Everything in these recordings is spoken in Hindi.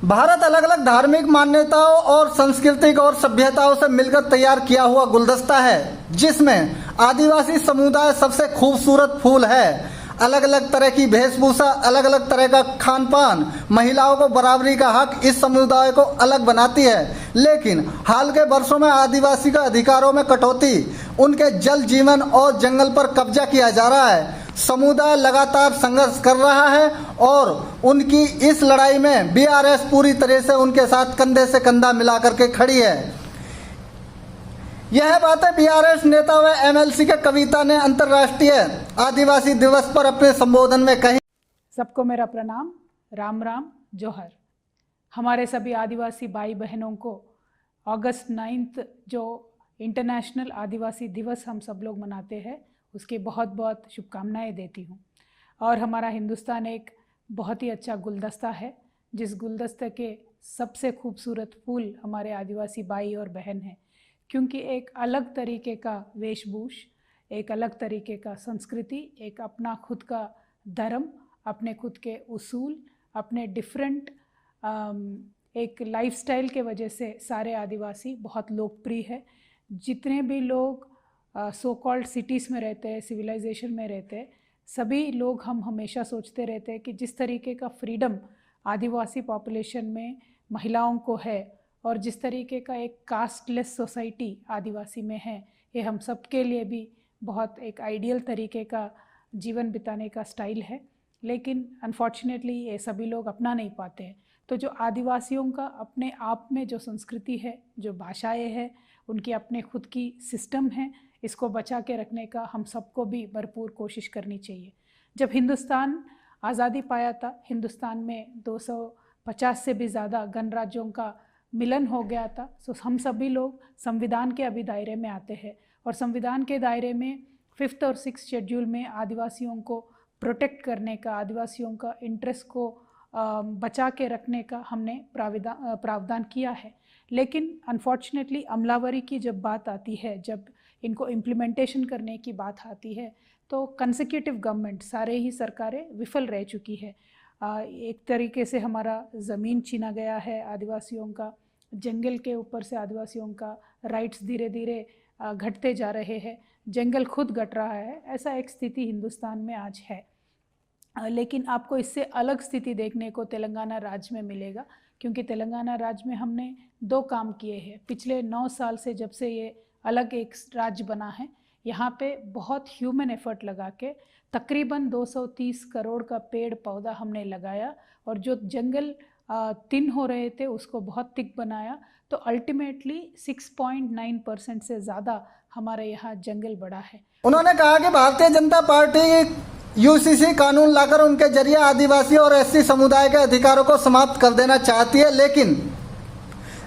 भारत अलग अलग धार्मिक मान्यताओं और सांस्कृतिक और सभ्यताओं से मिलकर तैयार किया हुआ गुलदस्ता है, जिसमें आदिवासी समुदाय सबसे खूबसूरत फूल है। अलग अलग तरह की वेशभूषा, अलग अलग तरह का खान पान, महिलाओं को बराबरी का हक इस समुदाय को अलग बनाती है। लेकिन हाल के वर्षों में आदिवासी का अधिकारों में कटौती, उनके जल जीवन और जंगल पर कब्जा किया जा रहा है। समुदाय लगातार संघर्ष कर रहा है और उनकी इस लड़ाई में बीआरएस पूरी तरह से उनके साथ कंधे से कंधा मिलाकर के खड़ी है। यह बातें बीआरएस नेता व एमएलसी के कविता ने अंतर्राष्ट्रीय आदिवासी दिवस पर अपने संबोधन में कही। सबको मेरा प्रणाम, राम राम, जोहर। हमारे सभी आदिवासी भाई बहनों को अगस्त 9 जो इंटरनेशनल आदिवासी दिवस हम सब लोग मनाते हैं, उसकी बहुत बहुत शुभकामनाएं देती हूँ। और हमारा हिंदुस्तान एक बहुत ही अच्छा गुलदस्ता है, जिस गुलदस्ते के सबसे खूबसूरत फूल हमारे आदिवासी भाई और बहन हैं, क्योंकि एक अलग तरीके का वेशभूष, एक अलग तरीके का संस्कृति, एक अपना खुद का धर्म, अपने खुद के उसूल, अपने डिफरेंट एक लाइफस्टाइल के वजह से सारे आदिवासी बहुत लोकप्रिय है। जितने भी लोग सो कॉल्ड सिटीज़ में रहते हैं, सिविलाइजेशन में रहते हैं, सभी लोग हम हमेशा सोचते रहते हैं कि जिस तरीके का फ्रीडम आदिवासी पॉपुलेशन में महिलाओं को है और जिस तरीके का एक कास्टलेस सोसाइटी आदिवासी में है, ये हम सब के लिए भी बहुत एक आइडियल तरीके का जीवन बिताने का स्टाइल है। लेकिन अनफॉर्चुनेटली ये सभी लोग अपना नहीं पाते हैं। तो जो आदिवासियों का अपने आप में जो संस्कृति है, जो भाषाएं हैं, उनकी अपने खुद की सिस्टम है, इसको बचा के रखने का हम सबको भी भरपूर कोशिश करनी चाहिए। जब हिंदुस्तान आज़ादी पाया था, हिंदुस्तान में 250 से भी ज़्यादा गणराज्यों का मिलन हो गया था। सो हम सभी लोग संविधान के अभी दायरे में आते हैं और संविधान के दायरे में 5th और 6th शेड्यूल में आदिवासियों को प्रोटेक्ट करने का, आदिवासियों का इंटरेस्ट को बचा के रखने का हमने प्रावधान किया है। लेकिन अनफॉर्चुनेटली अमलावरी की जब बात आती है, जब इनको इम्प्लीमेंटेशन करने की बात आती है, तो कंसेक्यूटिव गवर्नमेंट, सारे ही सरकारें विफल रह चुकी है। एक तरीके से हमारा ज़मीन छीना गया है आदिवासियों का, जंगल के ऊपर से आदिवासियों का राइट्स धीरे धीरे घटते जा रहे हैं, जंगल खुद घट रहा है। ऐसा एक स्थिति हिंदुस्तान में आज है। लेकिन आपको इससे अलग स्थिति देखने को तेलंगाना राज्य में मिलेगा, क्योंकि तेलंगाना राज्य में हमने 2 काम किए हैं पिछले 9 साल से। जब से ये अलग एक राज्य बना है, यहाँ पे बहुत ह्यूमन एफर्ट लगा के तकरीबन 230 करोड़ का पेड़ पौधा हमने लगाया और जो जंगल थिन हो रहे थे उसको बहुत थिक बनाया। तो अल्टीमेटली 6.9% से ज़्यादा हमारे यहाँ जंगल बढ़ा है। उन्होंने कहा कि भारतीय जनता पार्टी यूसीसी कानून लाकर उनके जरिए आदिवासी और एससी समुदाय के अधिकारों को समाप्त कर देना चाहती है, लेकिन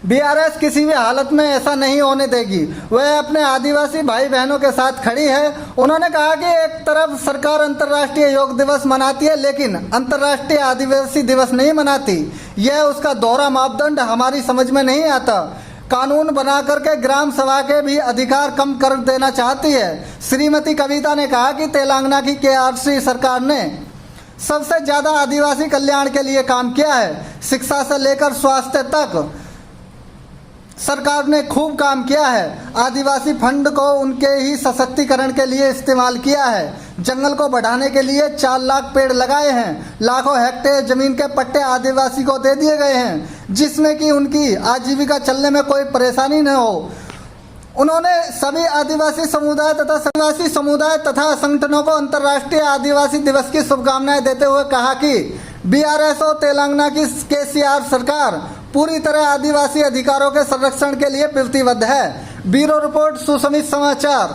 बीआरएस किसी भी हालत में ऐसा नहीं होने देगी। वह अपने आदिवासी भाई बहनों के साथ खड़ी है। उन्होंने कहा कि एक तरफ सरकार अंतर्राष्ट्रीय योग दिवस मनाती है, लेकिन अंतर्राष्ट्रीय आदिवासी दिवस नहीं मनाती। यह उसका दोहरा मापदंड हमारी समझ में नहीं आता। कानून बना करके ग्राम सभा के भी अधिकार कम कर देना चाहती है। श्रीमती कविता ने कहा कि तेलंगाना की केआरसी सरकार ने सबसे ज़्यादा आदिवासी कल्याण के लिए काम किया है। शिक्षा से लेकर स्वास्थ्य तक सरकार ने खूब काम किया है। आदिवासी फंड को उनके ही सशक्तिकरण के लिए इस्तेमाल किया है। जंगल को बढ़ाने के लिए 4 लाख पेड़ लगाए हैं। लाखों हेक्टेयर जमीन के पट्टे आदिवासी को दे दिए गए हैं, जिसमें कि उनकी आजीविका चलने में कोई परेशानी न हो। उन्होंने सभी आदिवासी समुदाय तथा संगठनों को अंतर्राष्ट्रीय आदिवासी दिवस की शुभकामनाएं देते हुए कहा कि बीआरएस और तेलंगाना की केसीआर सरकार पूरी तरह आदिवासी अधिकारों के संरक्षण के लिए प्रतिबद्ध है। ब्यूरो रिपोर्ट, सुसमित समाचार।